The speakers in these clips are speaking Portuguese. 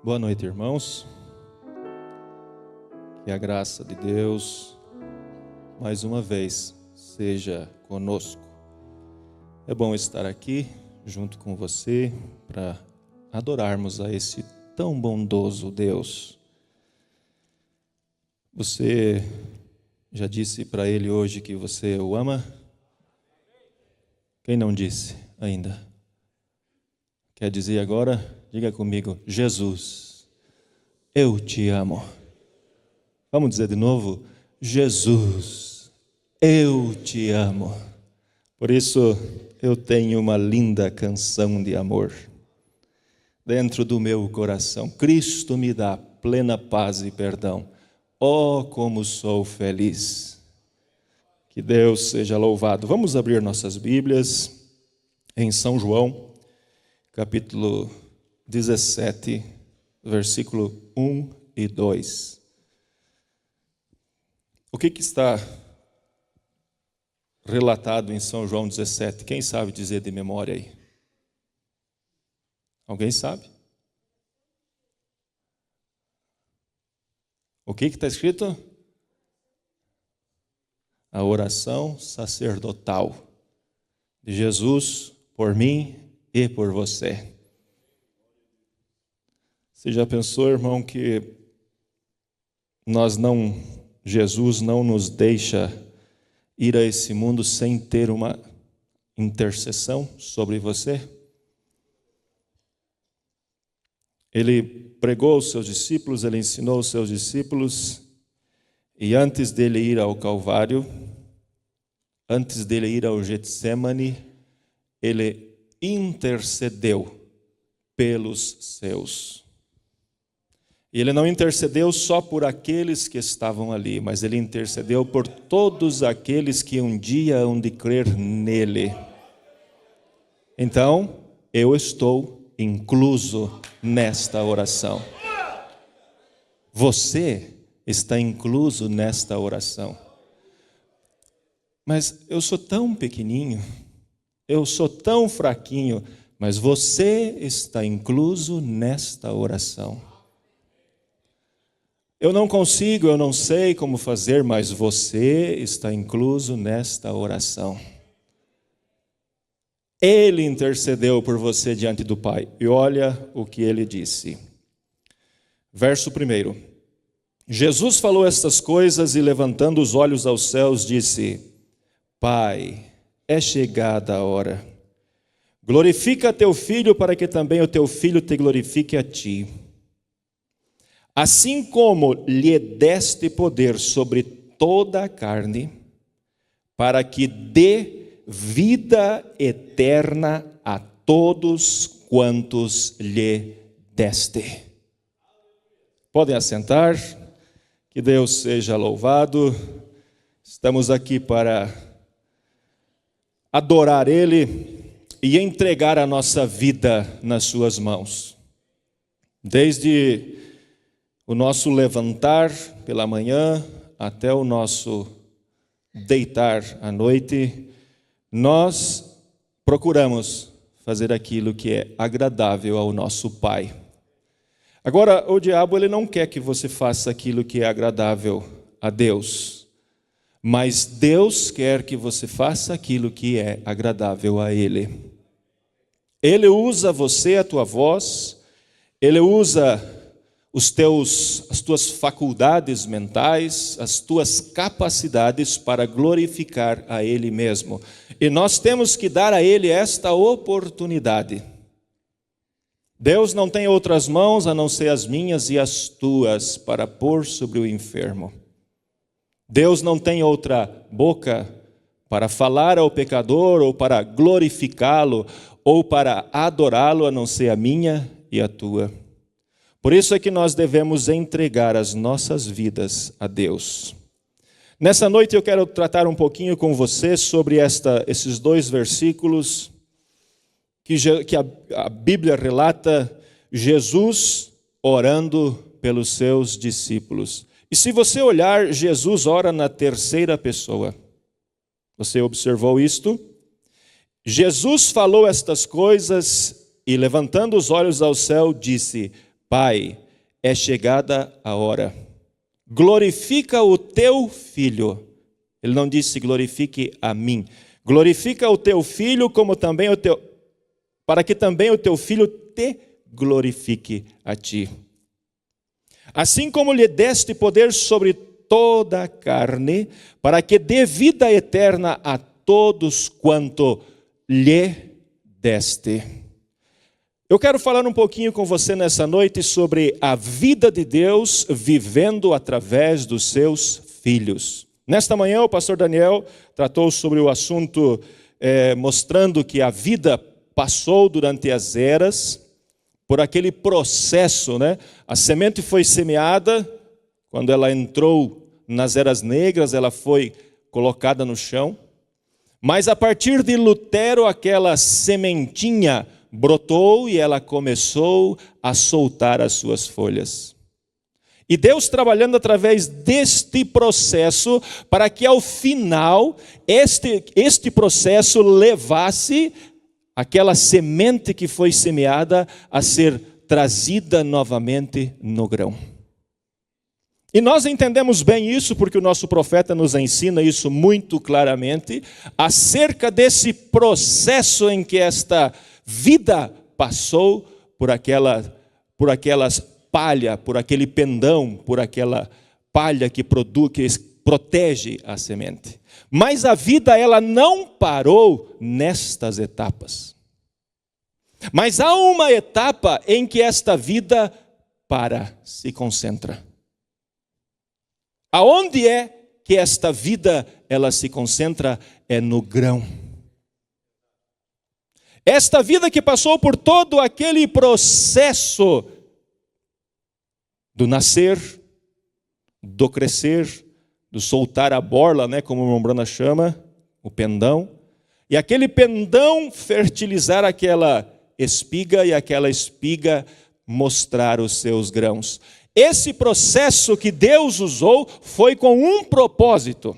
Boa noite, irmãos. Que a graça de Deus, mais uma vez, seja conosco. É bom estar aqui, junto com você, para adorarmos a esse tão bondoso Deus. Você já disse para Ele hoje que você o ama? Quem não disse ainda? Quer dizer agora? Diga comigo: Jesus, eu te amo. Vamos dizer de novo: Jesus, eu te amo. Por isso eu tenho uma linda canção de amor dentro do meu coração. Cristo me dá plena paz e perdão. Oh, como sou feliz. Que Deus seja louvado. Vamos abrir nossas Bíblias em São João, capítulo 17, versículo 1 e 2. O que está relatado em São João 17? Quem sabe dizer de memória aí? Alguém sabe? O que está escrito? A oração sacerdotal de Jesus por mim e por você. Você já pensou, irmão, que Jesus não nos deixa ir a esse mundo sem ter uma intercessão sobre você? Ele pregou aos seus discípulos, ele ensinou aos seus discípulos, e antes dele ir ao Calvário, antes dele ir ao Getsemane, ele intercedeu pelos seus. E ele não intercedeu só por aqueles que estavam ali, mas ele intercedeu por todos aqueles que um dia hão de crer nele. Então, eu estou incluso nesta oração. Você está incluso nesta oração. Mas eu sou tão pequenininho, eu sou tão fraquinho, mas você está incluso nesta oração. Eu não consigo, eu não sei como fazer, mas você está incluso nesta oração. Ele intercedeu por você diante do Pai. E olha o que ele disse. Verso 1. Jesus falou estas coisas e, levantando os olhos aos céus, disse: Pai, é chegada a hora. Glorifica teu Filho, para que também o teu Filho te glorifique a ti. Assim como lhe deste poder sobre toda a carne, para que dê vida eterna a todos quantos lhe deste. Podem assentar, que Deus seja louvado. Estamos aqui para adorar Ele e entregar a nossa vida nas suas mãos. Desde o nosso levantar pela manhã até o nosso deitar à noite, nós procuramos fazer aquilo que é agradável ao nosso Pai. Agora, o diabo ele não quer que você faça aquilo que é agradável a Deus, mas Deus quer que você faça aquilo que é agradável a Ele. Ele usa você, a tua voz, Ele usa as tuas faculdades mentais, as tuas capacidades para glorificar a Ele mesmo. E nós temos que dar a Ele esta oportunidade. Deus não tem outras mãos a não ser as minhas e as tuas para pôr sobre o enfermo. Deus não tem outra boca para falar ao pecador ou para glorificá-lo ou para adorá-lo a não ser a minha e a tua. Por isso é que nós devemos entregar as nossas vidas a Deus. Nessa noite eu quero tratar um pouquinho com você sobre esses dois versículos que a Bíblia relata Jesus orando pelos seus discípulos. E se você olhar, Jesus ora na terceira pessoa. Você observou isto? Jesus falou estas coisas e, levantando os olhos ao céu, disse: Pai, é chegada a hora. Glorifica o teu filho. Ele não disse glorifique a mim. Glorifica o teu filho como também para que também o teu filho te glorifique a ti. Assim como lhe deste poder sobre toda a carne, para que dê vida eterna a todos quanto lhe deste. Eu quero falar um pouquinho com você nessa noite sobre a vida de Deus vivendo através dos seus filhos. Nesta manhã o pastor Daniel tratou sobre o assunto mostrando que a vida passou durante as eras por aquele processo, né? A semente foi semeada, quando ela entrou nas eras negras, ela foi colocada no chão. Mas a partir de Lutero, aquela sementinha brotou e ela começou a soltar as suas folhas. E Deus trabalhando através deste processo, para que ao final, este processo levasse aquela semente que foi semeada a ser trazida novamente no grão. E nós entendemos bem isso, porque o nosso profeta nos ensina isso muito claramente, acerca desse processo em que esta vida passou por aquelas palha, por aquele pendão, por aquela palha que protege a semente. Mas a vida, ela não parou nestas etapas. Mas há uma etapa em que esta vida se concentra. Aonde é que esta vida, ela se concentra? É no grão. Esta vida que passou por todo aquele processo do nascer, do crescer, do soltar a borla, né, como o Mombrana chama, o pendão, e aquele pendão fertilizar aquela espiga e aquela espiga mostrar os seus grãos. Esse processo que Deus usou foi com um propósito: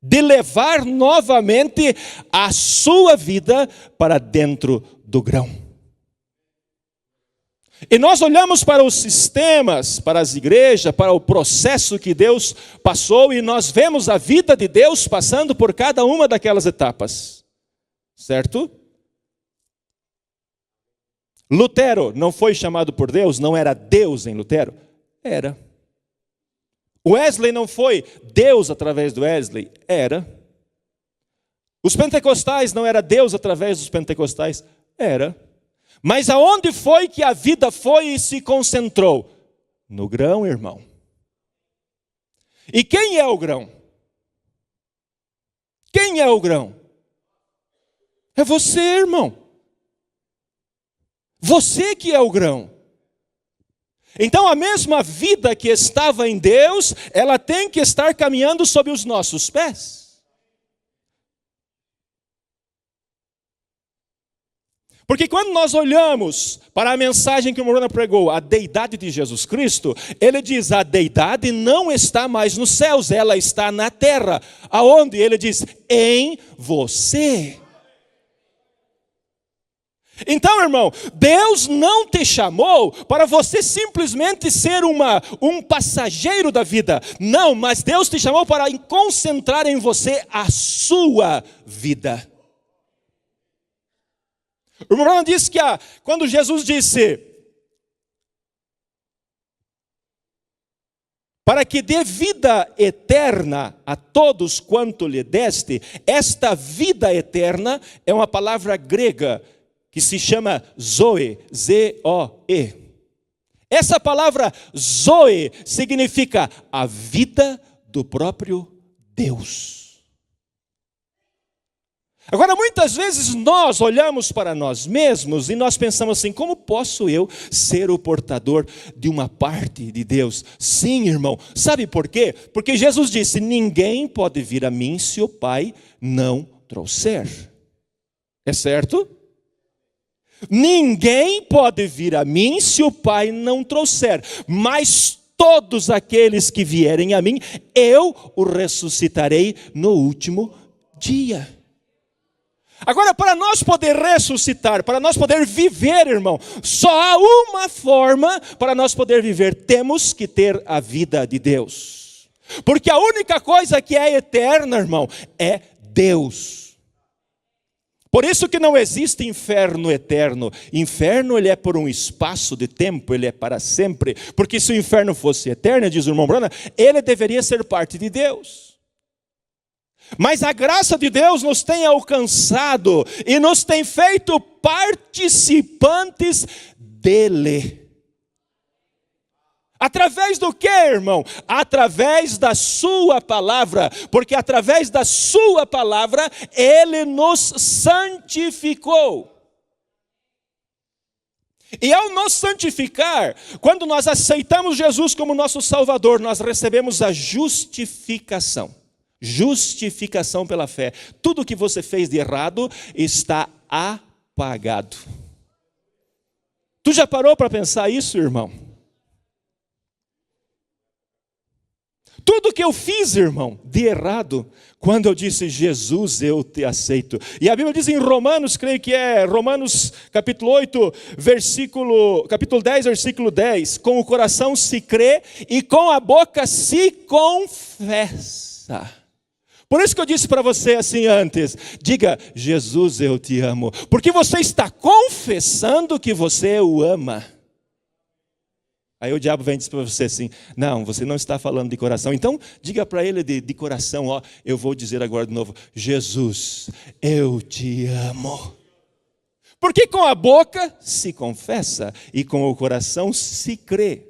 de levar novamente a sua vida para dentro do grão. E nós olhamos para os sistemas, para as igrejas, para o processo que Deus passou, e nós vemos a vida de Deus passando por cada uma daquelas etapas. Certo? Lutero não foi chamado por Deus, não era Deus em Lutero? Era. Wesley não foi Deus através do Wesley? Era. Os pentecostais não era Deus através dos pentecostais? Era. Mas aonde foi que a vida foi e se concentrou? No grão, irmão. E quem é o grão? Quem é o grão? É você, irmão. Você que é o grão. Então a mesma vida que estava em Deus, ela tem que estar caminhando sob os nossos pés. Porque quando nós olhamos para a mensagem que o Morona pregou, a deidade de Jesus Cristo, ele diz: a deidade não está mais nos céus, ela está na terra. Aonde? Ele diz: em você. Então, irmão, Deus não te chamou para você simplesmente ser um passageiro da vida. Não, mas Deus te chamou para concentrar em você a sua vida. O irmão disse que quando Jesus disse: para que dê vida eterna a todos quanto lhe deste, esta vida eterna é uma palavra grega que se chama Zoe, Z-O-E. Essa palavra Zoe significa a vida do próprio Deus. Agora, muitas vezes nós olhamos para nós mesmos e nós pensamos assim: como posso eu ser o portador de uma parte de Deus? Sim, irmão. Sabe por quê? Porque Jesus disse: ninguém pode vir a mim se o Pai não trouxer. É certo? Ninguém pode vir a mim se o Pai não trouxer. Mas todos aqueles que vierem a mim, eu o ressuscitarei no último dia. Agora, para nós poder ressuscitar, para nós poder viver, irmão, só há uma forma para nós poder viver: temos que ter a vida de Deus. Porque a única coisa que é eterna, irmão, é Deus. Por isso que não existe inferno eterno. Inferno, ele é por um espaço de tempo, ele é para sempre. Porque se o inferno fosse eterno, diz o irmão Branham, ele deveria ser parte de Deus. Mas a graça de Deus nos tem alcançado e nos tem feito participantes dele. Através do que, irmão? Através da sua palavra, porque através da sua palavra, ele nos santificou. E ao nos santificar, quando nós aceitamos Jesus como nosso Salvador, nós recebemos a justificação. Justificação pela fé. Tudo que você fez de errado está apagado. Tu já parou para pensar isso, irmão? Tudo que eu fiz, irmão, de errado, quando eu disse, Jesus, eu te aceito. E a Bíblia diz em Romanos, creio que é Romanos capítulo 8, capítulo 10, versículo 10. Com o coração se crê e com a boca se confessa. Por isso que eu disse para você assim antes, diga, Jesus, eu te amo. Porque você está confessando que você o ama. Aí o diabo vem e diz para você assim, não, você não está falando de coração. Então, diga para ele de coração, ó, eu vou dizer agora de novo, Jesus, eu te amo. Porque com a boca se confessa e com o coração se crê.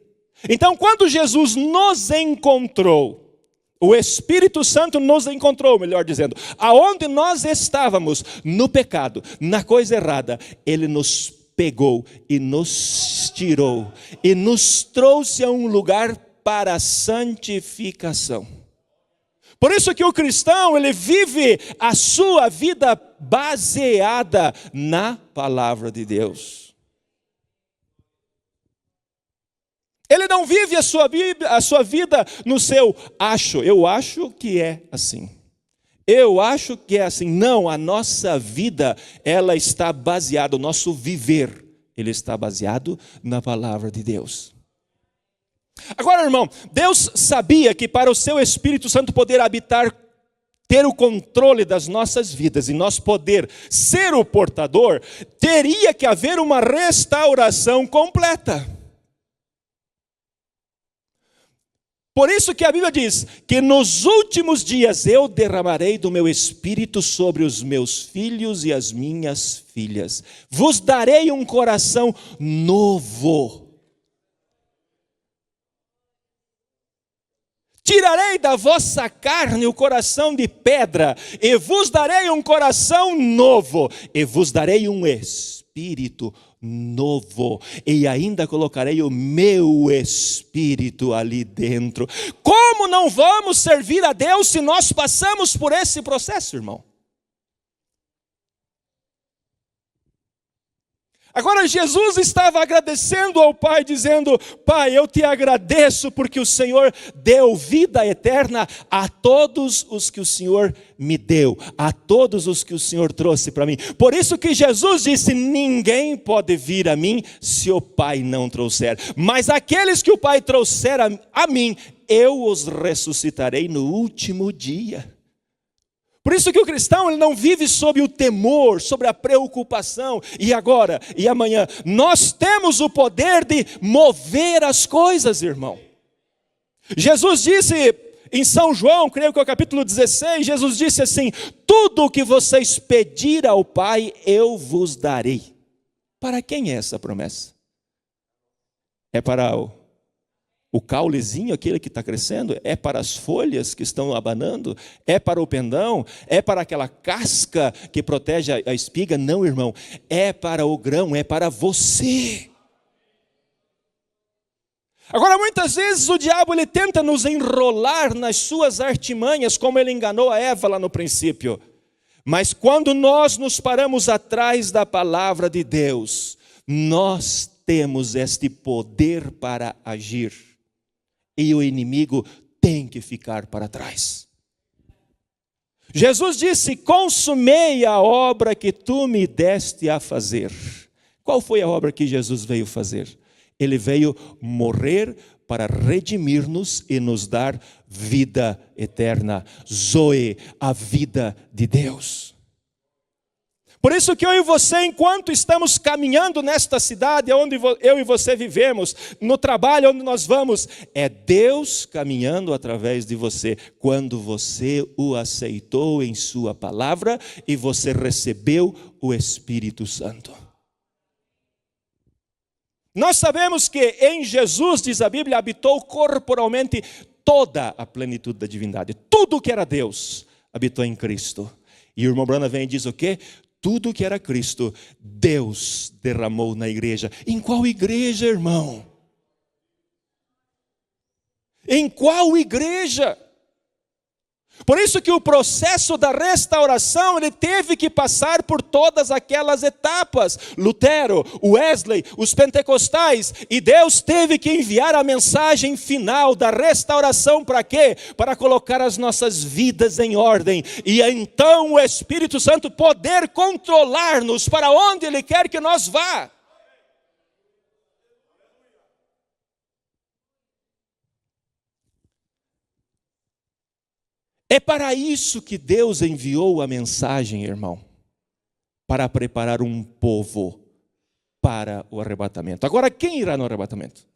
Então, quando Jesus nos encontrou, o Espírito Santo nos encontrou, melhor dizendo, aonde nós estávamos, no pecado, na coisa errada, ele nos pegou e nos tirou e nos trouxe a um lugar para a santificação. Por isso que o cristão, ele vive a sua vida baseada na palavra de Deus. Ele não vive a sua vida no seu acho. Eu acho que é assim. Eu acho que é assim. Não, a nossa vida, ela está baseada, o nosso viver, ele está baseado na palavra de Deus. Agora, irmão, Deus sabia que para o seu Espírito Santo poder habitar, ter o controle das nossas vidas e nós poder ser o portador, teria que haver uma restauração completa. Por isso que a Bíblia diz que nos últimos dias eu derramarei do meu espírito sobre os meus filhos e as minhas filhas. Vos darei um coração novo. Tirarei da vossa carne o coração de pedra e vos darei um coração novo. E vos darei um espírito novo, e ainda colocarei o meu espírito ali dentro. Como não vamos servir a Deus se nós passamos por esse processo, irmão? Agora Jesus estava agradecendo ao Pai, dizendo, Pai, eu te agradeço porque o Senhor deu vida eterna a todos os que o Senhor me deu, a todos os que o Senhor trouxe para mim. Por isso que Jesus disse, ninguém pode vir a mim se o Pai não trouxer. Mas aqueles que o Pai trouxer a mim, eu os ressuscitarei no último dia. Por isso que o cristão, ele não vive sob o temor, sobre a preocupação, e agora, e amanhã. Nós temos o poder de mover as coisas, irmão. Jesus disse em São João, creio que é o capítulo 16, Jesus disse assim, tudo o que vocês pedir ao Pai, eu vos darei. Para quem é essa promessa? É para o caulezinho, aquele que está crescendo? É para as folhas que estão abanando? É para o pendão? É para aquela casca que protege a espiga? Não, irmão. É para o grão, é para você. Agora, muitas vezes o diabo ele tenta nos enrolar nas suas artimanhas, como ele enganou a Eva lá no princípio. Mas quando nós nos paramos atrás da palavra de Deus, nós temos este poder para agir. E o inimigo tem que ficar para trás. Jesus disse: consumei a obra que tu me deste a fazer. Qual foi a obra que Jesus veio fazer? Ele veio morrer para redimir-nos e nos dar vida eterna. Zoe, a vida de Deus. Por isso que eu e você, enquanto estamos caminhando nesta cidade onde eu e você vivemos, no trabalho onde nós vamos, é Deus caminhando através de você, quando você o aceitou em sua palavra e você recebeu o Espírito Santo. Nós sabemos que em Jesus, diz a Bíblia, habitou corporalmente toda a plenitude da divindade. Tudo que era Deus habitou em Cristo. E o irmão Branham vem e diz o quê? Tudo que era Cristo, Deus derramou na igreja. Em qual igreja, irmão? Em qual igreja? Por isso que o processo da restauração, ele teve que passar por todas aquelas etapas. Lutero, Wesley, os pentecostais, e Deus teve que enviar a mensagem final da restauração para quê? Para colocar as nossas vidas em ordem. E então o Espírito Santo poder controlar-nos para onde Ele quer que nós vá. É para isso que Deus enviou a mensagem, irmão, para preparar um povo para o arrebatamento. Agora, quem irá no arrebatamento?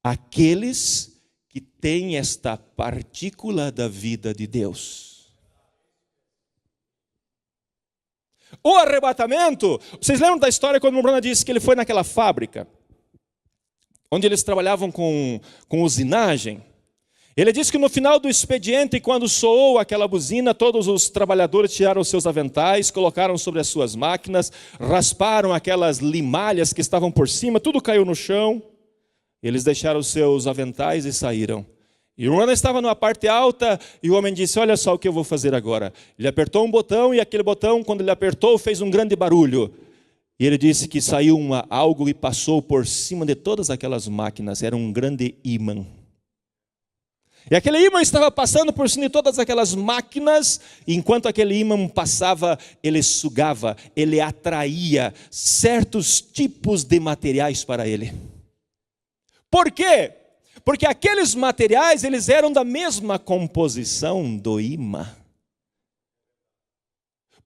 Aqueles que têm esta partícula da vida de Deus. O arrebatamento, vocês lembram da história quando o Bruno disse que ele foi naquela fábrica, onde eles trabalhavam com usinagem? Ele disse que no final do expediente, quando soou aquela buzina, todos os trabalhadores tiraram seus aventais, colocaram sobre as suas máquinas, rasparam aquelas limalhas que estavam por cima, tudo caiu no chão. Eles deixaram os seus aventais e saíram. E o homem estava numa parte alta e o homem disse: olha só o que eu vou fazer agora. Ele apertou um botão e aquele botão, quando ele apertou, fez um grande barulho. E ele disse que saiu algo e passou por cima de todas aquelas máquinas. Era um grande ímã. E aquele ímã estava passando por cima de todas aquelas máquinas, e enquanto aquele ímã passava, ele sugava, ele atraía certos tipos de materiais para ele. Por quê? Porque aqueles materiais, eles eram da mesma composição do ímã.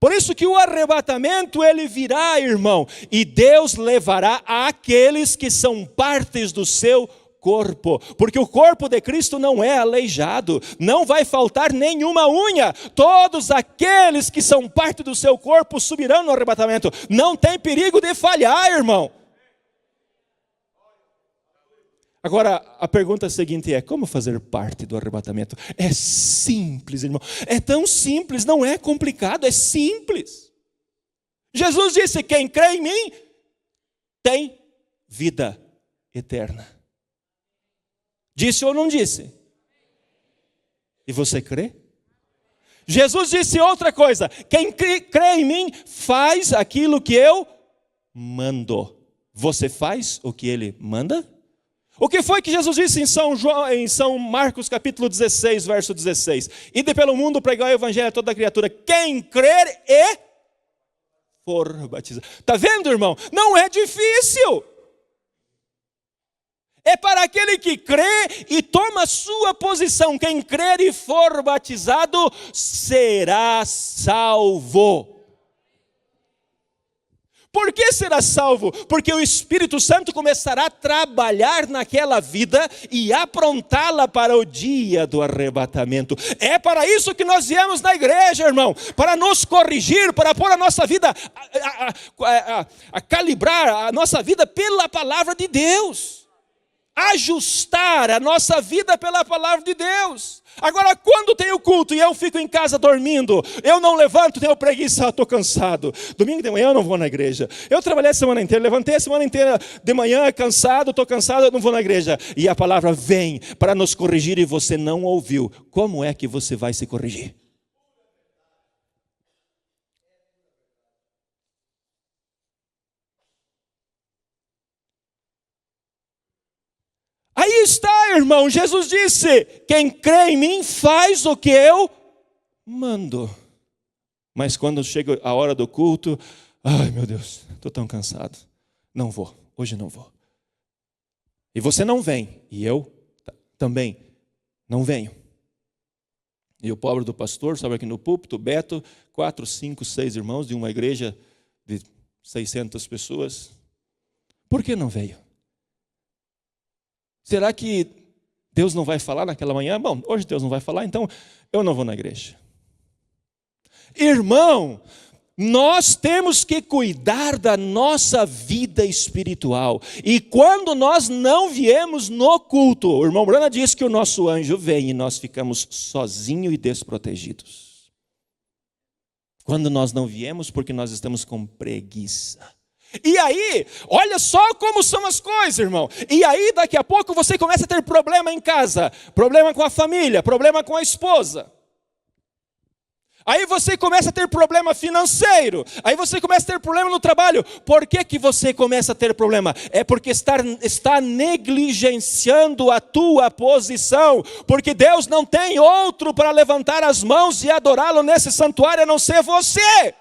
Por isso que o arrebatamento, ele virá, irmão, e Deus levará àqueles que são partes do seu corpo, porque o corpo de Cristo não é aleijado, não vai faltar nenhuma unha. Todos aqueles que são parte do seu corpo subirão no arrebatamento. Não tem perigo de falhar, irmão. Agora, a pergunta seguinte é: como fazer parte do arrebatamento? É simples, irmão. É tão simples, não é complicado, é simples. Jesus disse: quem crê em mim tem vida eterna. Disse ou não disse? E você crê? Jesus disse outra coisa: quem crê em mim faz aquilo que eu mando. Você faz o que ele manda? O que foi que Jesus disse em São Marcos capítulo 16, verso 16? Ide pelo mundo pregar o evangelho a toda criatura. Quem crer e for batizado. Está vendo, irmão? Não é difícil. É para aquele que crê e toma sua posição. Quem crer e for batizado será salvo. Por que será salvo? Porque o Espírito Santo começará a trabalhar naquela vida e aprontá-la para o dia do arrebatamento. É para isso que nós viemos na igreja, irmão. Para nos corrigir, para pôr a nossa vida, a calibrar a nossa vida pela palavra de Deus. Ajustar a nossa vida pela palavra de Deus. Agora, quando tem o culto e eu fico em casa dormindo, eu não levanto, tenho preguiça, estou cansado. Domingo de manhã eu não vou na igreja. Eu trabalhei a semana inteira, levantei a semana inteira de manhã, cansado, estou cansado, eu não vou na igreja. E a palavra vem para nos corrigir e você não ouviu. Como é que você vai se corrigir? Aí, está, irmão. Jesus disse: quem crê em mim faz o que eu mando. Mas quando chega a hora do culto, ai meu Deus, estou tão cansado. Não vou, hoje não vou. E você não vem, e eu também não venho. E o pobre do pastor, sabe, aqui no púlpito, Beto, 4, 5, 6 irmãos de uma igreja de 600 pessoas. Por que não veio? Será que Deus não vai falar naquela manhã? Bom, hoje Deus não vai falar, então eu não vou na igreja. Irmão, nós temos que cuidar da nossa vida espiritual. E quando nós não viemos no culto, o irmão Brana diz que o nosso anjo vem e nós ficamos sozinhos e desprotegidos. Quando nós não viemos porque nós estamos com preguiça. E aí, olha só como são as coisas, irmão. E aí, daqui a pouco você começa a ter problema em casa, problema com a família, problema com a esposa. Aí você começa a ter problema financeiro. Aí você começa a ter problema no trabalho. Por que que você começa a ter problema? É porque está negligenciando a tua posição. Porque Deus não tem outro para levantar as mãos e adorá-lo nesse santuário a não ser você.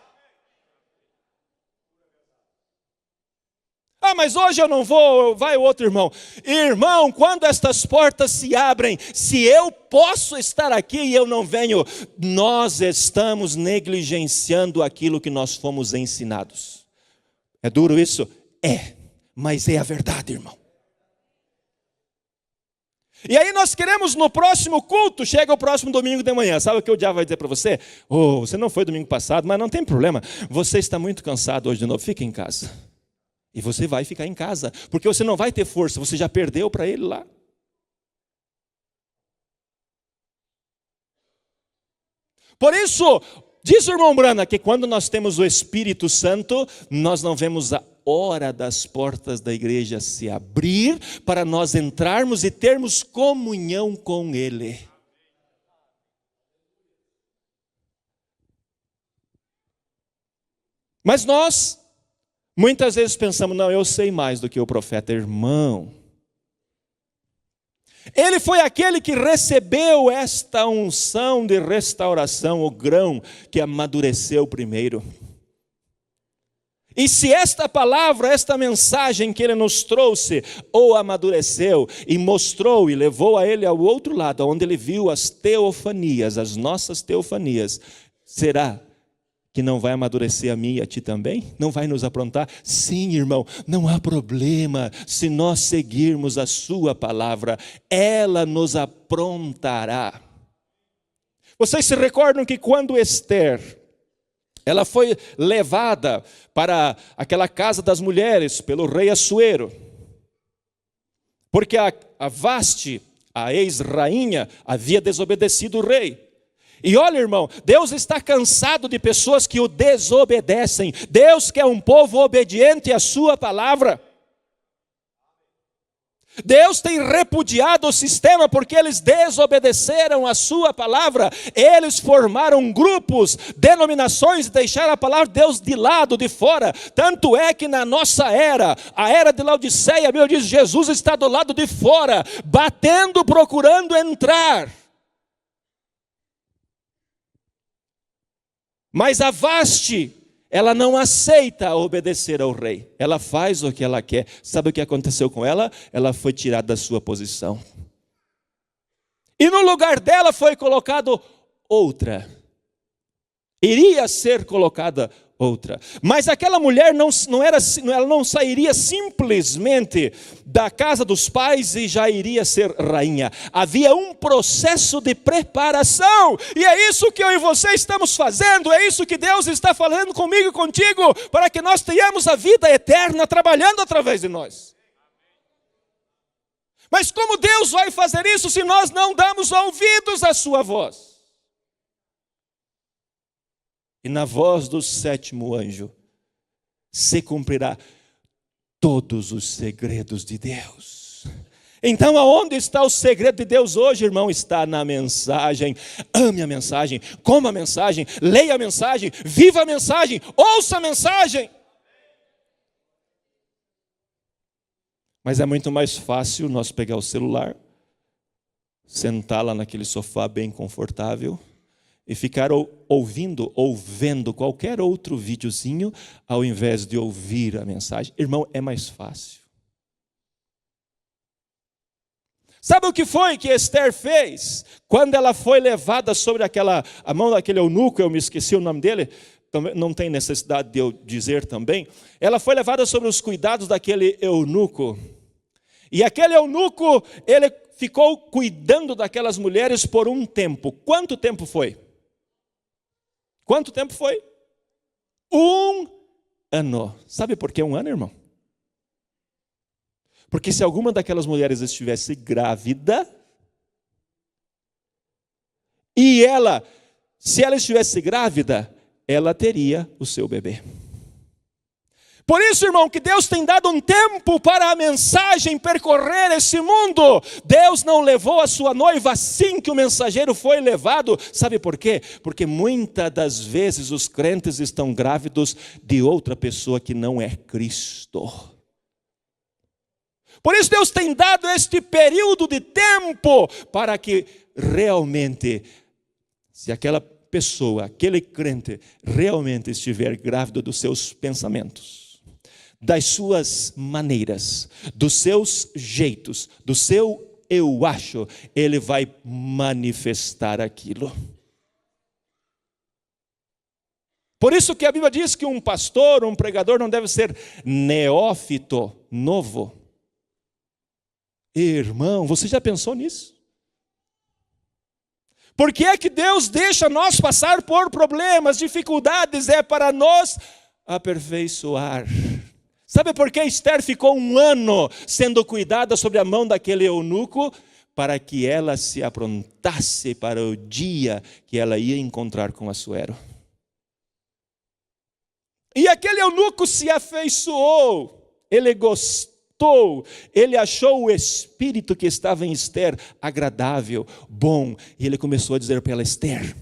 Ah, mas hoje eu não vou, vai o outro irmão. Irmão, quando estas portas se abrem, se eu posso estar aqui e eu não venho, nós estamos negligenciando aquilo que nós fomos ensinados. É duro isso? É, mas é a verdade, irmão. E aí nós queremos no próximo culto, chega o próximo domingo de manhã, sabe o que o diabo vai dizer para você? Oh, você não foi domingo passado, mas não tem problema, você está muito cansado hoje de novo, fica em casa. E você vai ficar em casa, porque você não vai ter força, você já perdeu para ele lá. Por isso, diz o irmão Brana que quando nós temos o Espírito Santo, nós não vemos a hora das portas da igreja se abrir, para nós entrarmos e termos comunhão com Ele. Mas nós muitas vezes pensamos, não, eu sei mais do que o profeta. Irmão, ele foi aquele que recebeu esta unção de restauração, o grão que amadureceu primeiro. E se esta palavra, esta mensagem que ele nos trouxe, ou amadureceu e mostrou e levou a ele ao outro lado, onde ele viu as teofanias, as nossas teofanias, será que não vai amadurecer a mim e a ti também? Não vai nos aprontar? Sim, irmão, não há problema. Se nós seguirmos a sua palavra, ela nos aprontará. Vocês se recordam que quando Esther, ela foi levada para aquela casa das mulheres pelo rei Assuero, porque a Vaste, a ex-rainha, havia desobedecido o rei. E olha, irmão, Deus está cansado de pessoas que o desobedecem. Deus quer um povo obediente à sua palavra. Deus tem repudiado o sistema porque eles desobedeceram a sua palavra. Eles formaram grupos, denominações e deixaram a palavra de Deus de lado, de fora. Tanto é que na nossa era, a era de Laodiceia, a Bíblia diz, Jesus está do lado de fora, batendo, procurando entrar. Mas a Vaste, ela não aceita obedecer ao rei. Ela faz o que ela quer. Sabe o que aconteceu com ela? Ela foi tirada da sua posição. E no lugar dela foi colocado outra. Iria ser colocada outra. Mas aquela mulher ela não sairia simplesmente da casa dos pais e já iria ser rainha. Havia um processo de preparação. E é isso que eu e você estamos fazendo. É isso que Deus está falando comigo e contigo, para que nós tenhamos a vida eterna trabalhando através de nós. Mas como Deus vai fazer isso se nós não damos ouvidos à sua voz? E na voz do sétimo anjo se cumprirá todos os segredos de Deus. Então aonde está o segredo de Deus hoje, irmão? Está na mensagem. Ame a mensagem, coma a mensagem, leia a mensagem, viva a mensagem, ouça a mensagem. Mas é muito mais fácil nós pegar o celular, sentar lá naquele sofá bem confortável e ficar ouvindo ou vendo qualquer outro videozinho ao invés de ouvir a mensagem. Irmão, é mais fácil. Sabe o que foi que Esther fez quando ela foi levada sobre a mão daquele eunuco? Eu me esqueci o nome dele, não tem necessidade de eu dizer também. Ela foi levada sobre os cuidados daquele eunuco. E aquele eunuco, ele ficou cuidando daquelas mulheres por um tempo. Quanto tempo foi? Quanto tempo foi? 1 ano. Sabe por que 1 ano, irmão? Porque se alguma daquelas mulheres estivesse grávida, e se ela estivesse grávida, ela teria o seu bebê. Por isso, irmão, que Deus tem dado um tempo para a mensagem percorrer esse mundo. Deus não levou a sua noiva assim que o mensageiro foi levado. Sabe por quê? Porque muitas das vezes os crentes estão grávidos de outra pessoa que não é Cristo. Por isso Deus tem dado este período de tempo para que realmente, se aquela pessoa, aquele crente realmente estiver grávido dos seus pensamentos, das suas maneiras, dos seus jeitos, do seu eu acho, ele vai manifestar aquilo. Por isso que a Bíblia diz que um pastor, um pregador não deve ser neófito, novo. Irmão, você já pensou nisso? Por que é que Deus deixa nós passar por problemas, dificuldades? É para nos aperfeiçoar. Sabe por que Esther ficou 1 ano sendo cuidada sobre a mão daquele eunuco? Para que ela se aprontasse para o dia que ela ia encontrar com Assuero. E aquele eunuco se afeiçoou, ele gostou, ele achou o espírito que estava em Esther agradável, bom. E ele começou a dizer para ela: Esther,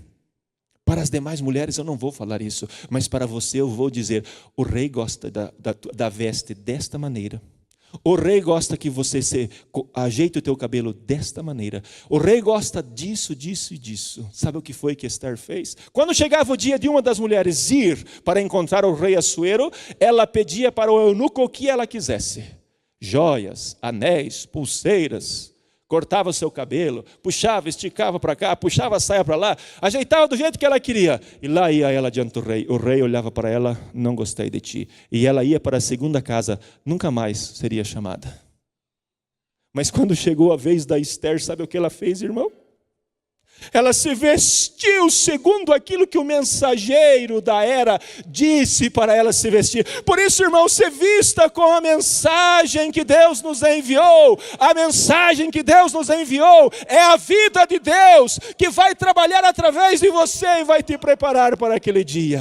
para as demais mulheres eu não vou falar isso, mas para você eu vou dizer: o rei gosta da veste desta maneira. O rei gosta que você ajeite o teu cabelo desta maneira. O rei gosta disso, disso e disso. Sabe o que foi que Esther fez? Quando chegava o dia de uma das mulheres ir para encontrar o rei Assuero, ela pedia para o eunuco o que ela quisesse: joias, anéis, pulseiras. Cortava o seu cabelo, puxava, esticava para cá, puxava a saia para lá, ajeitava do jeito que ela queria. E lá ia ela diante do rei. O rei olhava para ela: não gostei de ti. E ela ia para a segunda casa, nunca mais seria chamada. Mas quando chegou a vez da Esther, sabe o que ela fez, irmão? Ela se vestiu segundo aquilo que o mensageiro da era disse para ela se vestir. Por isso, irmão, se vista com a mensagem que Deus nos enviou. A mensagem que Deus nos enviou é a vida de Deus, que vai trabalhar através de você e vai te preparar para aquele dia.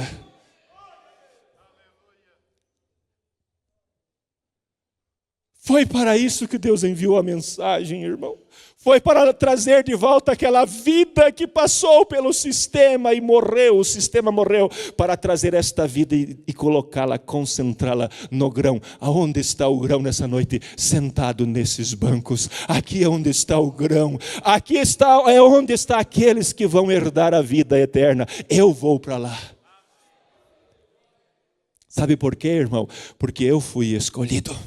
Foi para isso que Deus enviou a mensagem, irmão. Foi para trazer de volta aquela vida que passou pelo sistema e morreu. O sistema morreu para trazer esta vida e colocá-la, concentrá-la no grão. Aonde está o grão nessa noite? Sentado nesses bancos. Aqui é onde está o grão. Aqui é onde está aqueles que vão herdar a vida eterna. Eu vou para lá. Sabe por quê, irmão? Porque eu fui escolhido.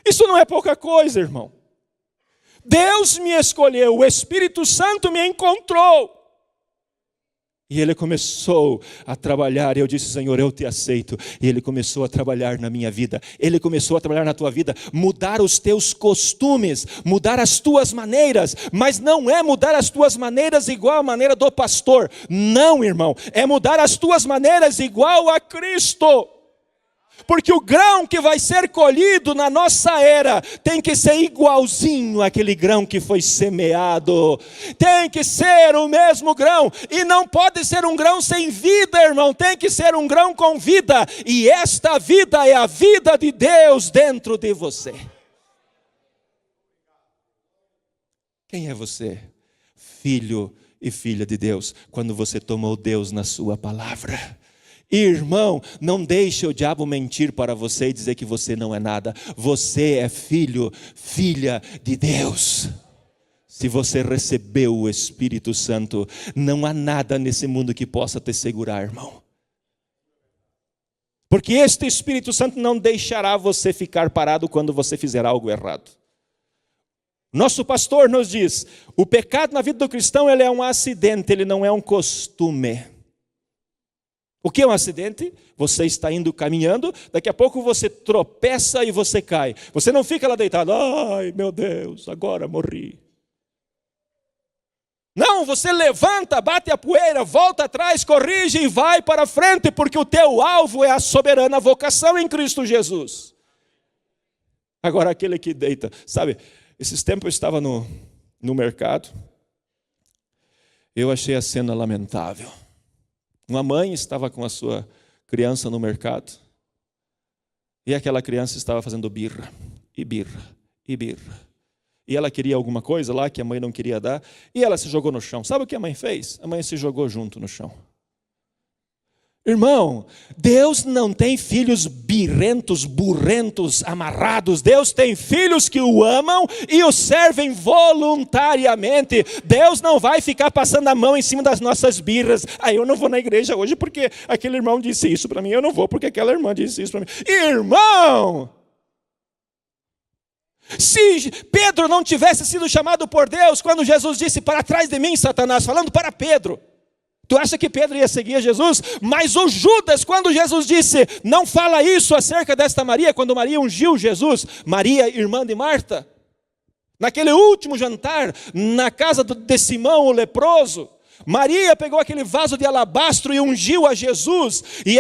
Isso não é pouca coisa, irmão. Deus me escolheu, o Espírito Santo me encontrou. E Ele começou a trabalhar, eu disse: Senhor, eu te aceito. E Ele começou a trabalhar na minha vida. Ele começou a trabalhar na tua vida, mudar os teus costumes, mudar as tuas maneiras. Mas não é mudar as tuas maneiras igual a maneira do pastor. Não, irmão, é mudar as tuas maneiras igual a Cristo. Porque o grão que vai ser colhido na nossa era tem que ser igualzinho àquele grão que foi semeado. Tem que ser o mesmo grão. E não pode ser um grão sem vida, irmão. Tem que ser um grão com vida. E esta vida é a vida de Deus dentro de você. Quem é você? Filho e filha de Deus. Quando você tomou Deus na sua palavra Irmão, não deixe o diabo mentir para você e dizer que você não é nada. Você é filho, filha de Deus. Se você recebeu o Espírito Santo, não há nada nesse mundo que possa te segurar, irmão. Porque este Espírito Santo não deixará você ficar parado quando você fizer algo errado. Nosso pastor nos diz, o pecado na vida do cristão ele é um acidente, ele não é um costume. O que é um acidente? Você está indo caminhando, daqui a pouco você tropeça e você cai. Você não fica lá deitado, ai meu Deus, agora morri. Não, você levanta, bate a poeira, volta atrás, corrige e vai para frente, porque o teu alvo é a soberana vocação em Cristo Jesus. Agora aquele que deita, sabe, esses tempos eu estava no mercado, eu achei a cena lamentável. Uma mãe estava com a sua criança no mercado, e aquela criança estava fazendo birra, e birra, e birra. E ela queria alguma coisa lá que a mãe não queria dar, e ela se jogou no chão. Sabe o que a mãe fez? A mãe se jogou junto no chão. Irmão, Deus não tem filhos birrentos, burrentos, amarrados. Deus tem filhos que o amam e o servem voluntariamente. Deus não vai ficar passando a mão em cima das nossas birras. Eu não vou na igreja hoje porque aquele irmão disse isso para mim. Eu não vou porque aquela irmã disse isso para mim. Irmão! Se Pedro não tivesse sido chamado por Deus, quando Jesus disse, para trás de mim, Satanás, falando para Pedro, tu acha que Pedro ia seguir a Jesus? Mas o Judas, quando Jesus disse, não fala isso acerca desta Maria, quando Maria ungiu Jesus, Maria, irmã de Marta, naquele último jantar, na casa de Simão, o leproso, Maria pegou aquele vaso de alabastro e ungiu a Jesus, e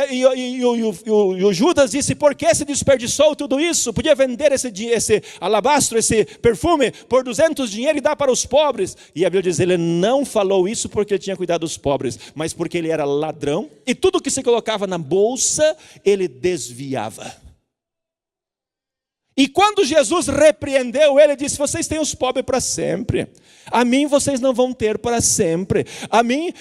o Judas disse, por que se desperdiçou tudo isso? Podia vender esse alabastro, esse perfume, por 200 dinheiro e dar para os pobres. E a Bíblia diz, ele não falou isso porque ele tinha cuidado dos pobres, mas porque ele era ladrão, e tudo que se colocava na bolsa, ele desviava. E quando Jesus repreendeu ele, disse, vocês têm os pobres para sempre, a mim vocês não vão ter para sempre. A mim,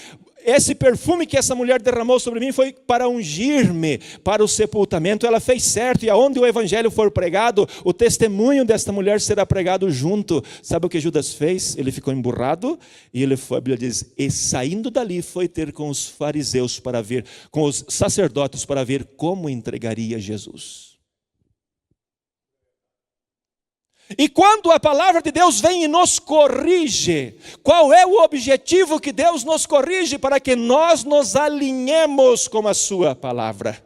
esse perfume que essa mulher derramou sobre mim foi para ungir-me para o sepultamento. Ela fez certo, e aonde o evangelho for pregado, o testemunho desta mulher será pregado junto. Sabe o que Judas fez? Ele ficou emburrado, e ele foi, a Bíblia diz, e saindo dali foi ter com os fariseus para ver, com os sacerdotes para ver como entregaria Jesus. E quando a palavra de Deus vem e nos corrige, qual é o objetivo que Deus nos corrige? Para que nós nos alinhemos com a sua palavra.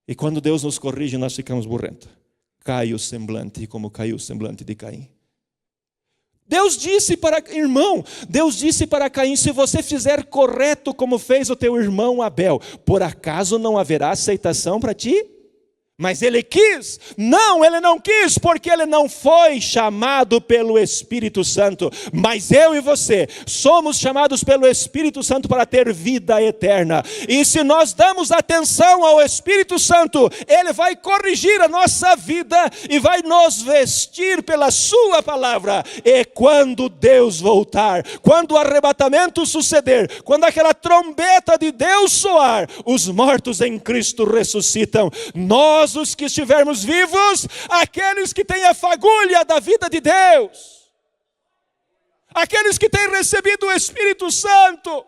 E quando Deus nos corrige, nós ficamos burrentos. Cai o semblante, como caiu o semblante de Caim. Deus disse para Caim, se você fizer correto como fez o teu irmão Abel, por acaso não haverá aceitação para ti? Mas ele quis? Não, ele não quis, porque ele não foi chamado pelo Espírito Santo. Mas eu e você somos chamados pelo Espírito Santo para ter vida eterna. E se nós damos atenção ao Espírito Santo, ele vai corrigir a nossa vida e vai nos vestir pela sua palavra. E quando Deus voltar, quando o arrebatamento suceder, quando aquela trombeta de Deus soar, os mortos em Cristo ressuscitam. Nós, os que estivermos vivos, aqueles que têm a fagulha da vida de Deus, aqueles que têm recebido o Espírito Santo.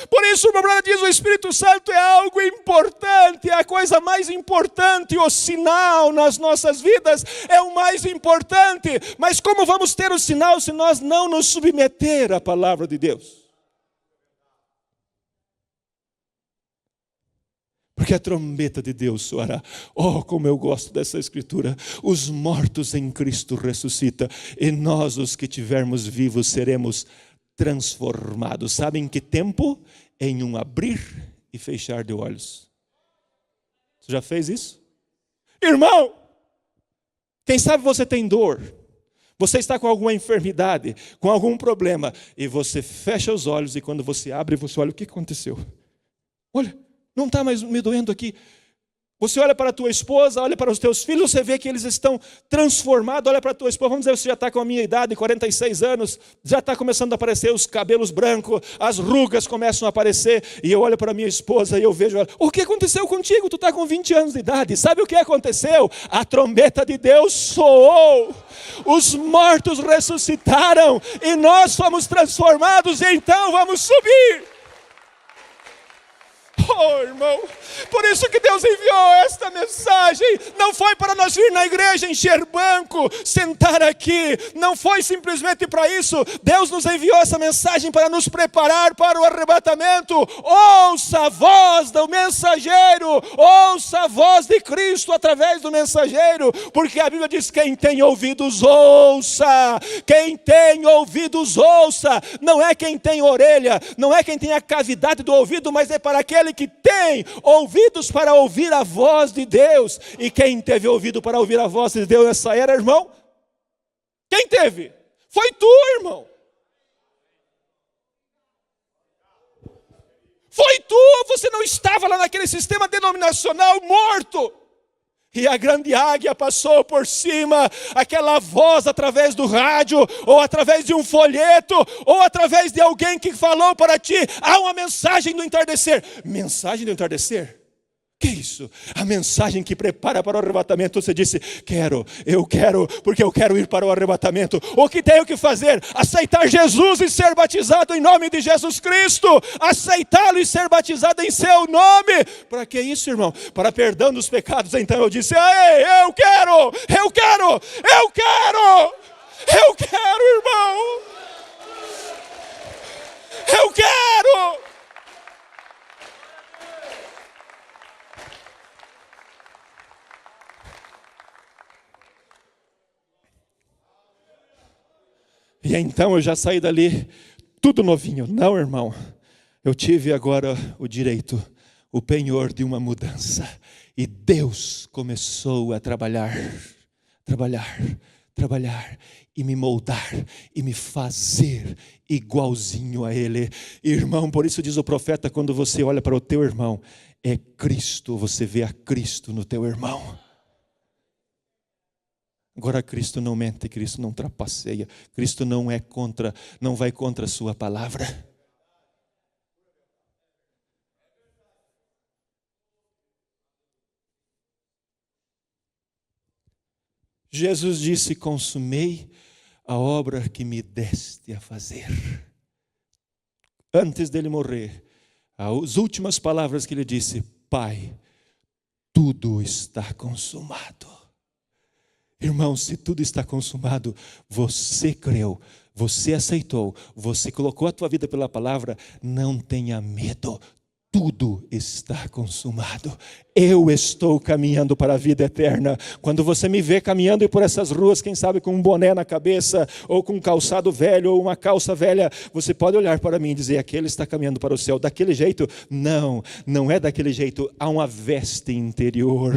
Por isso o meu brother diz, o Espírito Santo é algo importante, é a coisa mais importante, o sinal nas nossas vidas é o mais importante. Mas como vamos ter o sinal se nós não nos submeter à palavra de Deus? Porque a trombeta de Deus soará. Oh, como eu gosto dessa escritura. Os mortos em Cristo ressuscitam, e nós, os que tivermos vivos, seremos transformados. Sabe em que tempo? Em um abrir e fechar de olhos. Você já fez isso? Irmão, quem sabe você tem dor. Você está com alguma enfermidade, com algum problema, e você fecha os olhos, e quando você abre, você olha, o que aconteceu? Olha, não está mais me doendo aqui. Você olha para a tua esposa, olha para os teus filhos, você vê que eles estão transformados. Olha para a tua esposa, vamos dizer, você já está com a minha idade, 46 anos, já está começando a aparecer os cabelos brancos, as rugas começam a aparecer, e eu olho para a minha esposa e eu vejo ela, o que aconteceu contigo? Tu está com 20 anos de idade, sabe o que aconteceu? A trombeta de Deus soou, os mortos ressuscitaram, e nós fomos transformados, e então vamos subir. Oh, irmão, por isso que Deus enviou esta mensagem. Não foi para nós ir na igreja, encher banco, sentar aqui. Não foi simplesmente para isso. Deus nos enviou essa mensagem para nos preparar para o arrebatamento. Ouça a voz do mensageiro, ouça a voz de Cristo através do mensageiro, porque a Bíblia diz: quem tem ouvidos ouça, quem tem ouvidos ouça. Não é quem tem orelha, não é quem tem a cavidade do ouvido, mas é para aquele que tem ouvidos para ouvir a voz de Deus. E quem teve ouvido para ouvir a voz de Deus nessa era, irmão? Quem teve? Foi tu, irmão. Foi tu, você não estava lá naquele sistema denominacional morto. E a grande águia passou por cima, aquela voz através do rádio, ou através de um folheto, ou através de alguém que falou para ti: há uma mensagem do entardecer. Mensagem do entardecer? Que isso? A mensagem que prepara para o arrebatamento. Você disse: eu quero, porque eu quero ir para o arrebatamento. O que tenho que fazer? Aceitar Jesus e ser batizado em nome de Jesus Cristo. Aceitá-lo e ser batizado em seu nome. Para que isso, irmão? Para perdão dos pecados. Então eu disse: ei, eu quero, irmão. Eu quero. E então eu já saí dali tudo novinho. Não, irmão, eu tive agora o direito, o penhor de uma mudança. E Deus começou a trabalhar, e me moldar, e me fazer igualzinho a Ele. Irmão, por isso diz o profeta, quando você olha para o teu irmão, é Cristo, você vê a Cristo no teu irmão. Agora Cristo não mente, Cristo não trapaceia, Cristo não vai contra a sua palavra. Jesus disse: consumei a obra que me deste a fazer. Antes dele morrer, as últimas palavras que ele disse: Pai, tudo está consumado. Irmão, se tudo está consumado, você creu, você aceitou, você colocou a tua vida pela palavra, não tenha medo, tudo está consumado. Eu estou caminhando para a vida eterna. Quando você me vê caminhando por essas ruas, quem sabe com um boné na cabeça, ou com um calçado velho, ou uma calça velha, você pode olhar para mim e dizer: aquele está caminhando para o céu. Daquele jeito? Não, não é daquele jeito. Há uma veste interior.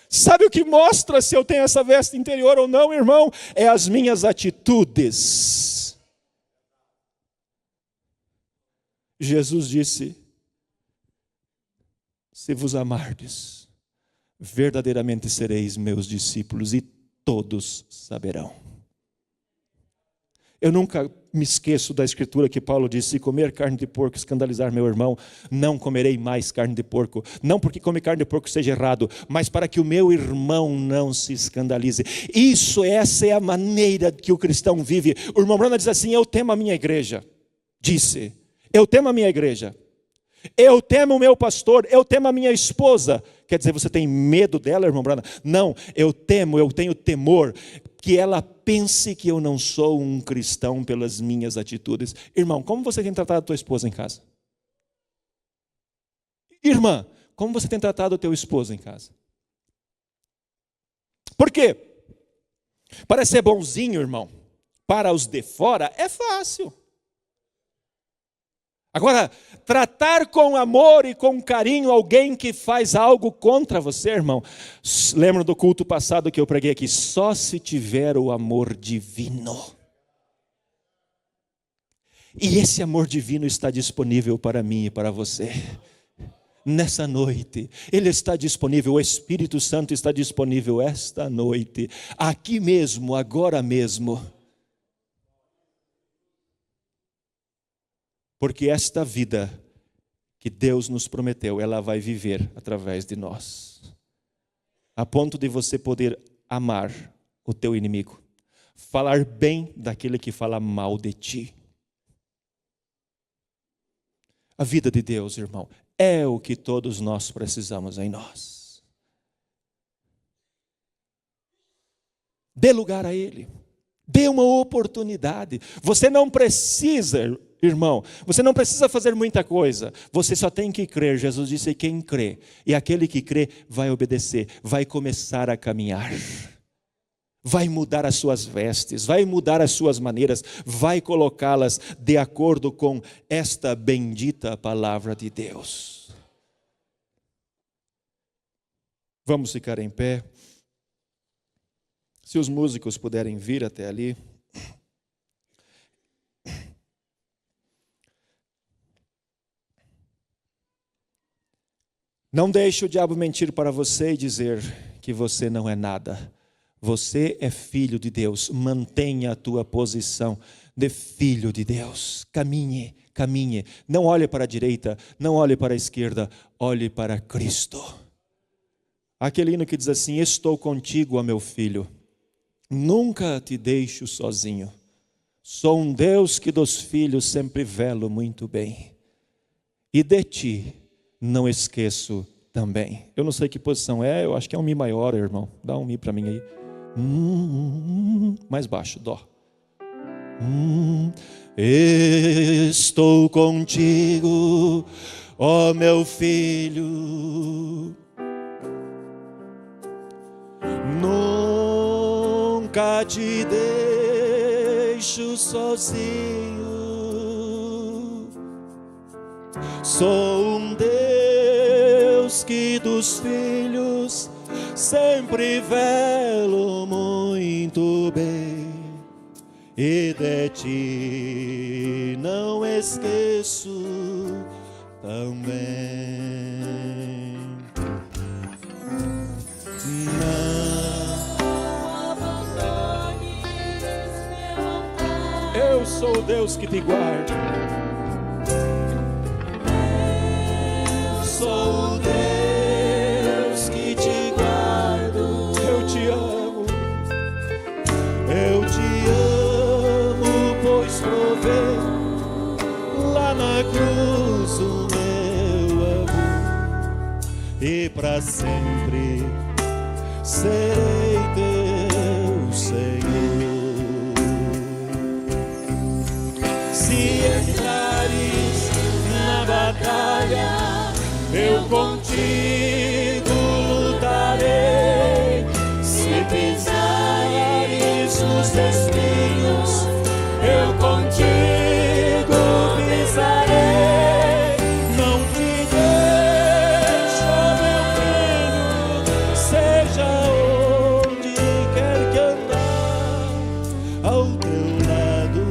Sabe o que mostra se eu tenho essa veste interior ou não, irmão? É as minhas atitudes. Jesus disse: se vos amardes, verdadeiramente sereis meus discípulos, e todos saberão. Eu nunca me esqueço da escritura que Paulo disse: se comer carne de porco escandalizar meu irmão, não comerei mais carne de porco. Não porque comer carne de porco seja errado, mas para que o meu irmão não se escandalize. Essa é a maneira que o cristão vive. O irmão Branham diz assim: eu temo a minha igreja. Disse: eu temo a minha igreja. Eu temo o meu pastor, eu temo a minha esposa. Quer dizer, você tem medo dela, irmão Branham? Não, eu tenho temor que ela pense que eu não sou um cristão pelas minhas atitudes. Irmão, como você tem tratado a tua esposa em casa? Irmã, como você tem tratado o teu esposo em casa? Por quê? Para ser bonzinho, irmão, para os de fora é fácil. Agora, tratar com amor e com carinho alguém que faz algo contra você, irmão. Lembra do culto passado que eu preguei aqui? Só se tiver o amor divino. E esse amor divino está disponível para mim e para você. nessa noite. Ele está disponível, o Espírito Santo está disponível esta noite, aqui mesmo, agora mesmo. Porque esta vida que Deus nos prometeu, ela vai viver através de nós. A ponto de você poder amar o teu inimigo, falar bem daquele que fala mal de ti. A vida de Deus, irmão, é o que todos nós precisamos em nós. Dê lugar a Ele. Dê uma oportunidade. Você não precisa, irmão, você não precisa fazer muita coisa. Você só tem que crer. Jesus disse: quem crê, e aquele que crê vai obedecer, vai começar a caminhar. Vai mudar as suas vestes, vai mudar as suas maneiras, vai colocá-las de acordo com esta bendita palavra de Deus. Vamos ficar em pé. Se os músicos puderem vir até ali. Não deixe o diabo mentir para você e dizer que você não é nada. Você é filho de Deus. Mantenha a tua posição de filho de Deus. Caminhe, caminhe. Não olhe para a direita, não olhe para a esquerda, olhe para Cristo. Aquele hino que diz assim: estou contigo, ó meu filho, nunca te deixo sozinho. Sou um Deus que dos filhos sempre velo muito bem. E de ti não esqueço também. Eu não sei que posição é, eu acho que é um Mi maior, irmão. Dá um Mi para mim aí. Mais baixo, Dó. Estou contigo, ó meu filho, nunca te deixo sozinho. Sou um Deus que dos filhos sempre velo muito bem, e de ti não esqueço também. Não abandones meu altar. Eu sou o Deus que te guarda. Eu sou o Deus que te guardo. Eu te amo. Eu te amo, pois provei lá na cruz o meu amor, e para sempre serei teu Senhor. Se entrares na batalha, eu contigo lutarei. Se pisares nos espinhos, eu contigo pisarei. Não te deixo, meu filho, seja onde quer que andar, ao teu lado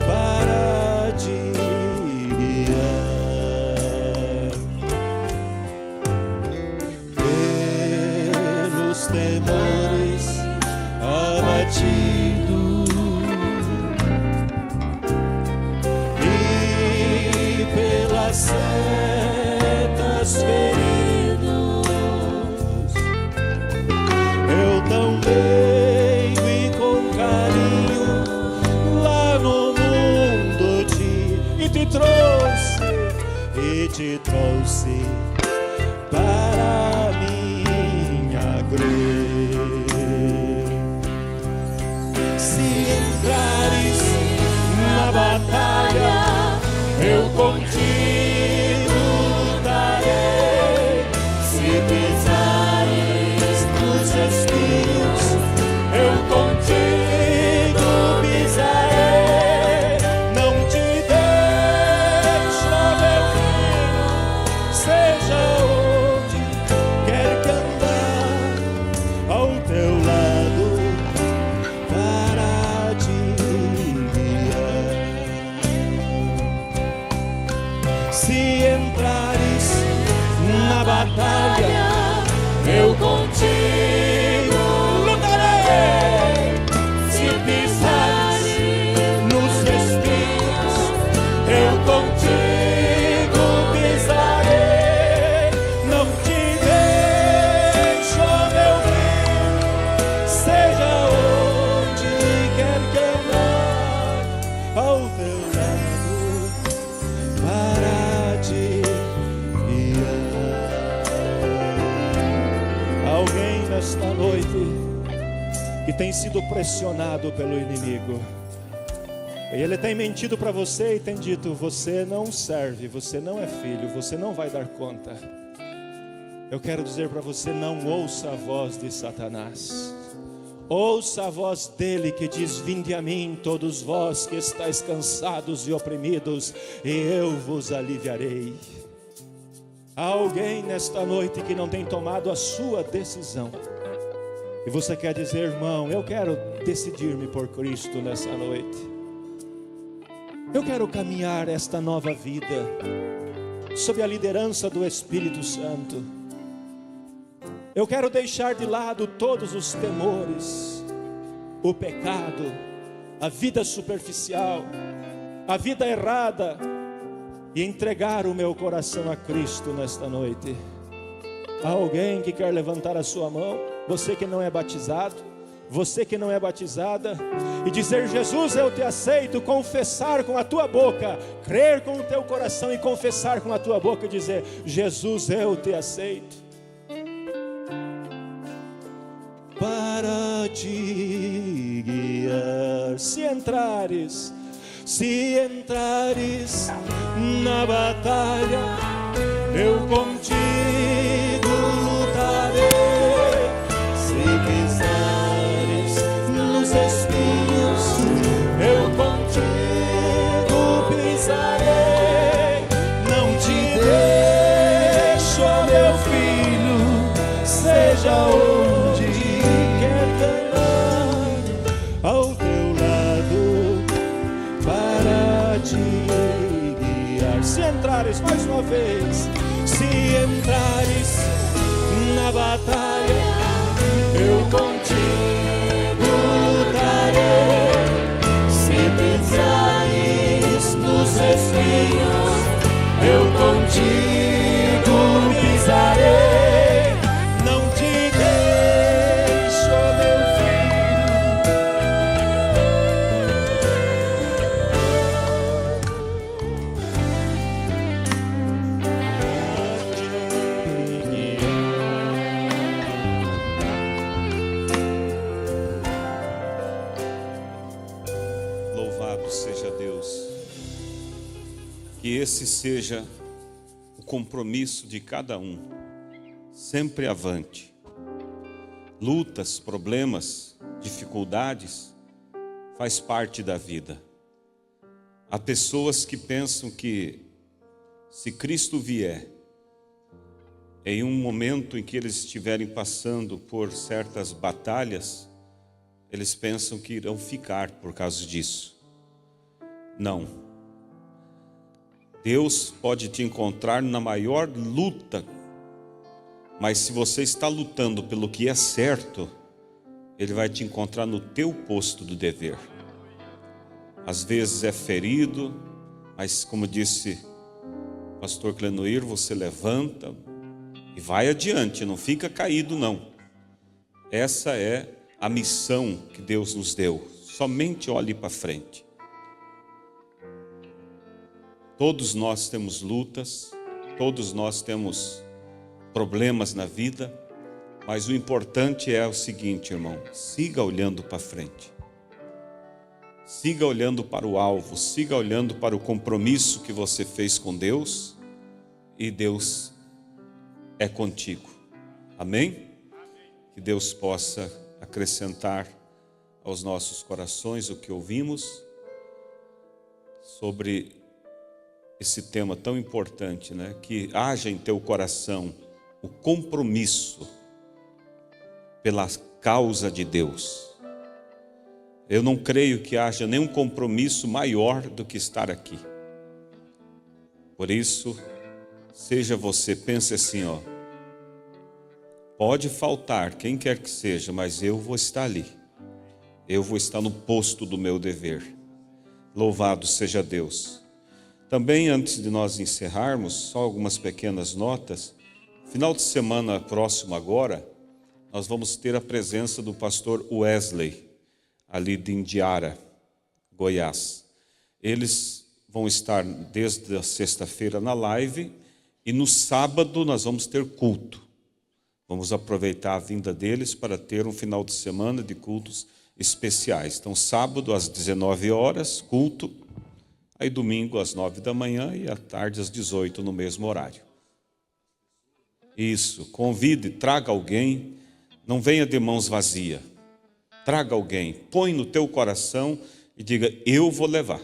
para te guiar. Pelos temores abatido e pelas setas feridos, eu também e com carinho lá no mundo te trouxe para minha glória. Se entrares na batalha, eu contigo lutarei. Se pisares nos espinhos, eu contigo pisarei. Não te deixo, meu filho, seja onde quer que andar, ao teu lado para te guiar. Se entrares na batalha, eu contigo lutarei. Se pisares nos espinhos, eu contigo pisarei. Não te deixo, meu filho, seja onde quer que vá, ao teu lado para te guiar. Alguém nesta noite que tem sido pressionado pelo inimigo, e ele tem mentido para você e tem dito: você não serve, você não é filho, você não vai dar conta. Eu quero dizer para você: não ouça a voz de Satanás. Ouça a voz dele que diz: vinde a mim todos vós que estáis cansados e oprimidos, e eu vos aliviarei. Há alguém nesta noite que não tem tomado a sua decisão, e você quer dizer: irmão, eu quero decidir-me por Cristo nessa noite. Eu quero caminhar esta nova vida sob a liderança do Espírito Santo. Eu quero deixar de lado todos os temores, o pecado, a vida superficial, a vida errada, e entregar o meu coração a Cristo nesta noite. Há alguém que quer levantar a sua mão? Você que não é batizado, você que não é batizada, e dizer: Jesus, eu te aceito. Confessar com a tua boca, crer com o teu coração e confessar com a tua boca e dizer: Jesus, eu te aceito. Para te guiar, se entrares na batalha, eu contigo lutarei. Se pisares nos espinhos, eu contigo pisarei. Não te deixo, meu filho, seja onde quer caminhar, ao teu lado para te guiar. Se entrares, mais uma vez, se entrares na batalha, eu contigo lutarei. Se pisares nos espinhos, eu contigo pisarei. Não te deixo, meu Seja Deus, que esse seja o compromisso de cada um, sempre avante. Lutas, problemas, dificuldades, faz parte da vida. Há pessoas que pensam que se Cristo vier, em um momento em que eles estiverem passando por certas batalhas, eles pensam que irão ficar por causa disso. Não. Deus pode te encontrar na maior luta, mas se você está lutando pelo que é certo, Ele vai te encontrar no teu posto do dever. Às vezes é ferido, mas como disse o pastor Clenoir, você levanta e vai adiante, não fica caído não. Essa é a missão que Deus nos deu. Somente olhe para frente. Todos nós temos lutas, todos nós temos problemas na vida, mas o importante é o seguinte, irmão: siga olhando para frente. Siga olhando para o alvo, siga olhando para o compromisso que você fez com Deus, e Deus é contigo. Amém? Que Deus possa acrescentar aos nossos corações o que ouvimos sobre esse tema tão importante, né? Que haja em teu coração o compromisso pela causa de Deus. Eu não creio que haja nenhum compromisso maior do que estar aqui. Por isso, seja você, pense assim, ó. Pode faltar quem quer que seja, mas eu vou estar ali. Eu vou estar no posto do meu dever. Louvado seja Deus. Também, antes de nós encerrarmos, só algumas pequenas notas. Final de semana próximo agora, nós vamos ter a presença do pastor Wesley, ali de Indiara, Goiás. Eles vão estar desde a sexta-feira na live e no sábado nós vamos ter culto. Vamos aproveitar a vinda deles para ter um final de semana de cultos especiais. Então, sábado às 19 horas, culto. Aí domingo às 9 da manhã e à tarde às 18 no mesmo horário. Isso, convide, traga alguém, não venha de mãos vazias. Traga alguém, põe no teu coração e diga, eu vou levar.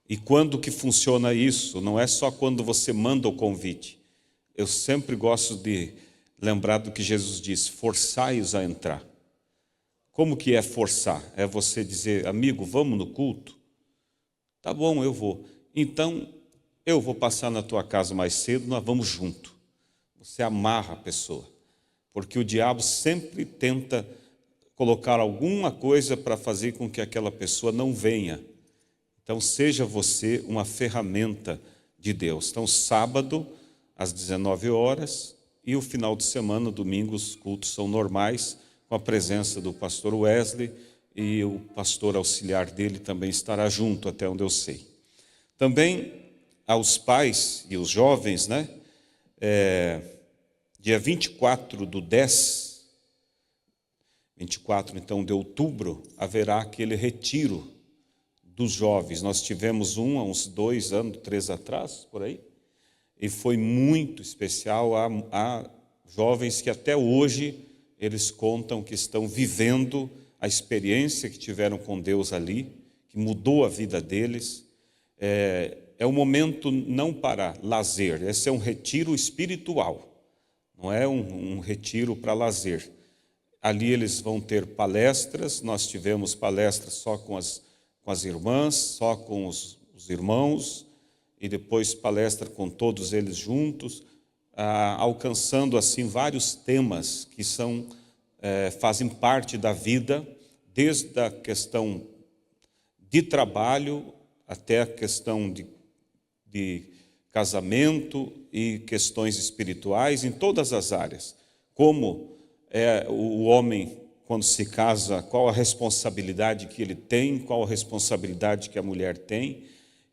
E quando que funciona isso? Não é só quando você manda o convite. Eu sempre gosto de lembrar do que Jesus disse, forçai-os a entrar. Como que é forçar? É você dizer, amigo, vamos no culto? Tá bom, eu vou. Então, eu vou passar na tua casa mais cedo, nós vamos junto. Você amarra a pessoa. Porque o diabo sempre tenta colocar alguma coisa para fazer com que aquela pessoa não venha. Então, seja você uma ferramenta de Deus. Então, sábado, às 19 horas, e o final de semana, domingo, os cultos são normais, com a presença do pastor Wesley, e o pastor auxiliar dele também estará junto, até onde eu sei. Também aos pais e os jovens, né? Dia 24/10, 24 então de outubro, haverá aquele retiro dos jovens. Nós tivemos há uns 2 anos, 3 atrás, por aí, e foi muito especial. Há jovens que até hoje eles contam que estão vivendo a experiência que tiveram com Deus ali, que mudou a vida deles. É um momento não para lazer, esse é um retiro espiritual, não é um retiro para lazer. Ali eles vão ter palestras, nós tivemos palestras só com as irmãs, só com os irmãos, e depois palestra com todos eles juntos, alcançando assim vários temas que fazem parte da vida, desde a questão de trabalho até a questão de casamento e questões espirituais em todas as áreas. Como o homem, quando se casa, qual a responsabilidade que ele tem, qual a responsabilidade que a mulher tem,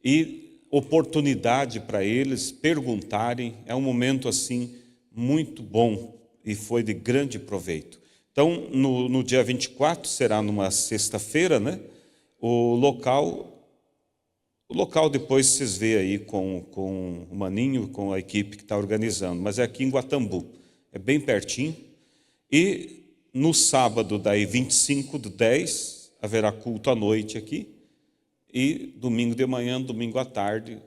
e oportunidade para eles perguntarem. É um momento assim muito bom e foi de grande proveito. Então, no dia 24, será numa sexta-feira, né? O local depois vocês veem aí com o Maninho, com a equipe que está organizando, mas é aqui em Guatambu, é bem pertinho. E no sábado, daí 25/10, haverá culto à noite aqui, e domingo de manhã, domingo à tarde,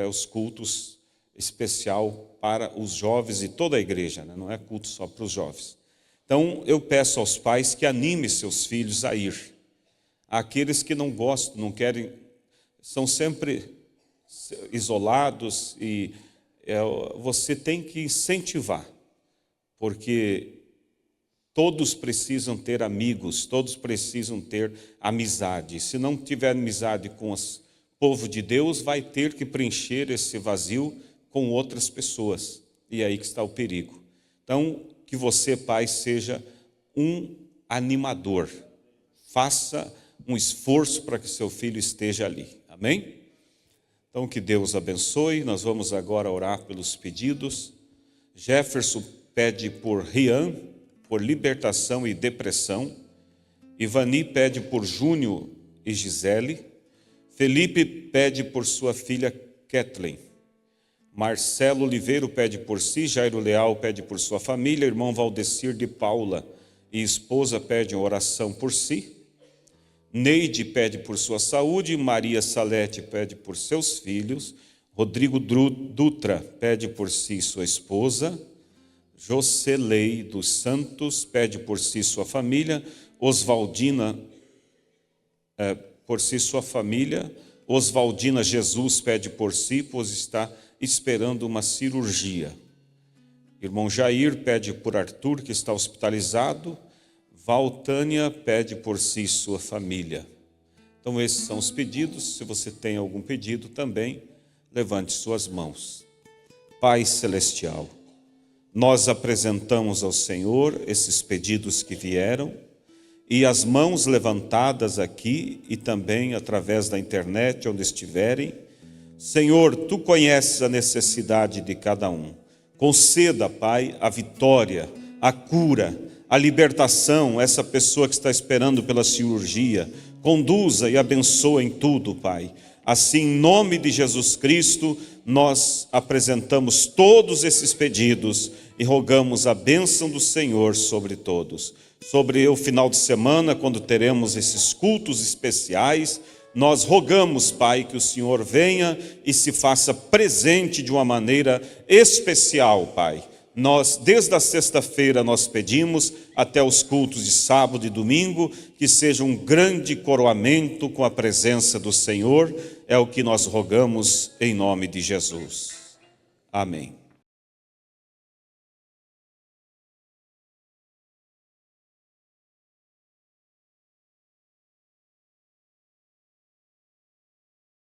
os cultos especial para os jovens e toda a igreja, né? Não é culto só para os jovens. Então, eu peço aos pais que animem seus filhos a ir. Aqueles que não gostam, não querem, são sempre isolados, e você tem que incentivar, porque todos precisam ter amigos, todos precisam ter amizade. Se não tiver amizade com o povo de Deus, vai ter que preencher esse vazio com outras pessoas, e é aí que está o perigo. Então, que você, pai, seja um animador. Faça um esforço para que seu filho esteja ali. Amém? Então, que Deus abençoe. Nós vamos agora orar pelos pedidos. Jefferson pede por Rian, por libertação e depressão. Ivani pede por Júnior e Gisele. Felipe pede por sua filha Kathleen. Marcelo Oliveira pede por si, Jairo Leal pede por sua família, irmão Valdecir de Paula e esposa pedem oração por si. Neide pede por sua saúde, Maria Salete pede por seus filhos, Rodrigo Dutra pede por si e sua esposa, Jocelei dos Santos pede por si sua família, Oswaldina por si sua família, Oswaldina Jesus pede por si, pois está esperando uma cirurgia. Irmão Jair pede por Arthur, que está hospitalizado. Valtânia pede por si e sua família. Então esses são os pedidos. Se você tem algum pedido também, levante suas mãos. Pai Celestial, nós apresentamos ao Senhor esses pedidos que vieram, e as mãos levantadas aqui e também através da internet, onde estiverem. Senhor, Tu conheces a necessidade de cada um. Conceda, Pai, a vitória, a cura, a libertação, essa pessoa que está esperando pela cirurgia. Conduza e abençoa em tudo, Pai. Assim, em nome de Jesus Cristo, nós apresentamos todos esses pedidos e rogamos a bênção do Senhor sobre todos. Sobre o final de semana, quando teremos esses cultos especiais, nós rogamos, Pai, que o Senhor venha e se faça presente de uma maneira especial, Pai. Nós, desde a sexta-feira, nós pedimos até os cultos de sábado e domingo, que seja um grande coroamento com a presença do Senhor. É o que nós rogamos em nome de Jesus. Amém.